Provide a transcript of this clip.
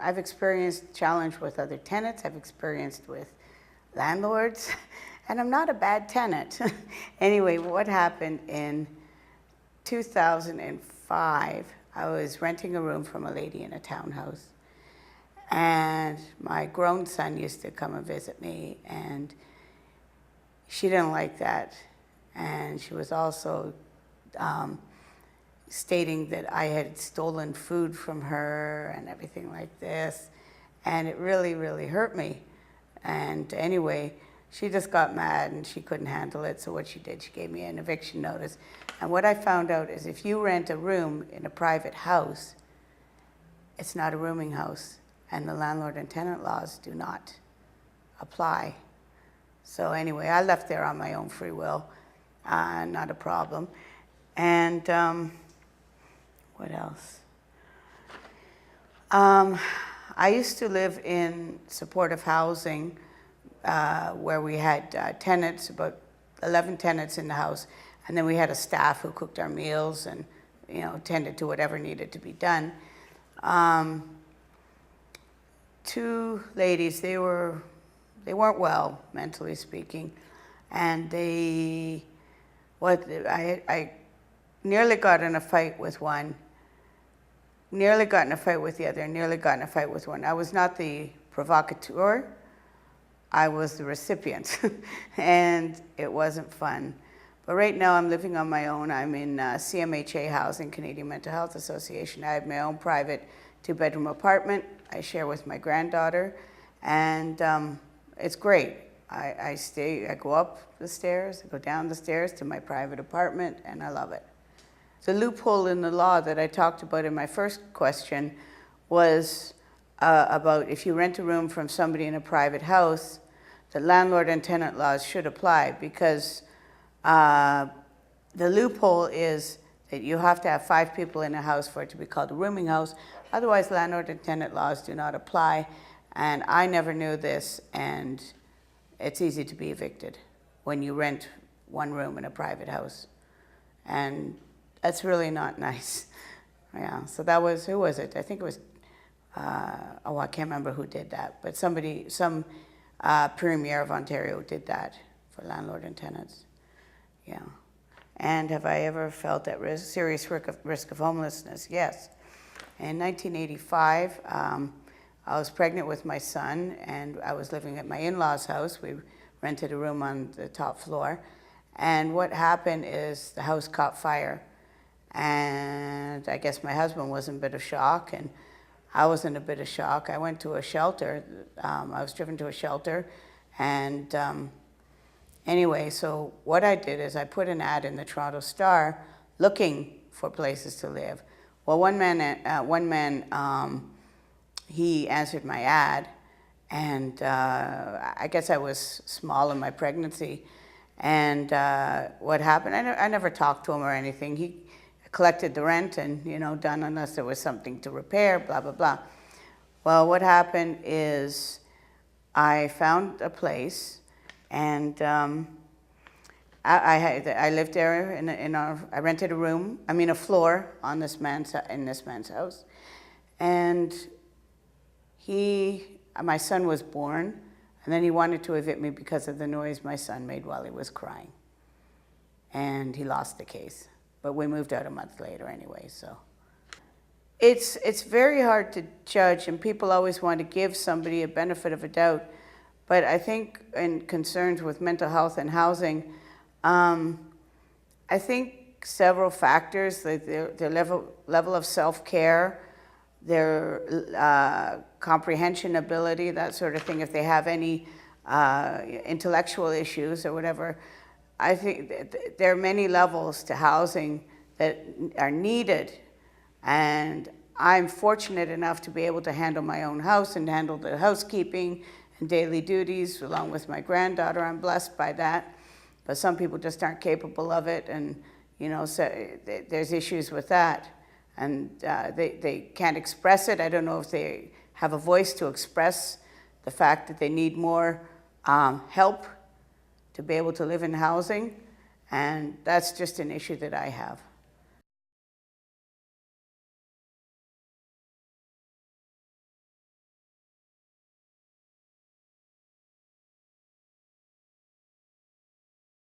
I've experienced challenge with other tenants, I've experienced with landlords, and I'm not a bad tenant. Anyway, what happened in 2005, I was renting a room from a lady in a townhouse, and my grown son used to come and visit me, and she didn't like that. And she was also stating that I had stolen food from her and everything like this. And it really, really hurt me. And anyway, she just got mad and she couldn't handle it. So what she did, she gave me an eviction notice. And what I found out is if you rent a room in a private house, it's not a rooming house. And the landlord and tenant laws do not apply. So anyway, I left there on my own free will, not a problem. And what else? I used to live in supportive housing where we had tenants, about 11 tenants in the house, and then we had a staff who cooked our meals and tended to whatever needed to be done. Two ladies, they weren't well, mentally speaking, and I nearly got in a fight with one, nearly got in a fight with the other, nearly got in a fight with one. I was not the provocateur, I was the recipient, and it wasn't fun. But right now I'm living on my own. I'm in CAMH housing, Canadian Mental Health Association. I have my own private 2-bedroom apartment. I share with my granddaughter, and it's great. I go up the stairs, I go down the stairs to my private apartment, and I love it. The loophole in the law that I talked about in my first question was about if you rent a room from somebody in a private house, the landlord and tenant laws should apply, because the loophole is that you have to have 5 people in a house for it to be called a rooming house. Otherwise, landlord and tenant laws do not apply. And I never knew this, and it's easy to be evicted when you rent one room in a private house. And that's really not nice. Yeah, so that was, who was it? I think it was, I can't remember who did that, but some Premier of Ontario did that for landlord and tenants. Yeah. And have I ever felt at risk, serious risk of homelessness? Yes. In 1985, I was pregnant with my son, and I was living at my in-laws' house. We rented a room on the top floor. And what happened is the house caught fire. And I guess my husband was in a bit of shock, and I was in a bit of shock. I went to a shelter. I was driven to a shelter. And anyway, so what I did is I put an ad in the Toronto Star looking for places to live. Well, one man, he answered my ad, and I guess I was small in my pregnancy. And what happened, I never talked to him or anything. He collected the rent and, done unless there was something to repair, blah, blah, blah. Well, what happened is I found a place, and I lived there I rented a floor in this man's house. And my son was born, and then he wanted to evict me because of the noise my son made while he was crying. And he lost the case. But we moved out a month later anyway, so. It's very hard to judge, and people always want to give somebody a benefit of a doubt. But I think in concerns with mental health and housing, I think several factors, like their level of self-care, their comprehension ability, that sort of thing, if they have any intellectual issues or whatever. I think there are many levels to housing that are needed, and I'm fortunate enough to be able to handle my own house and handle the housekeeping and daily duties along with my granddaughter. I'm blessed by that, but some people just aren't capable of it, and so there's issues with that, and they can't express it. I don't know if they have a voice to express the fact that they need more help to be able to live in housing, and that's just an issue that I have.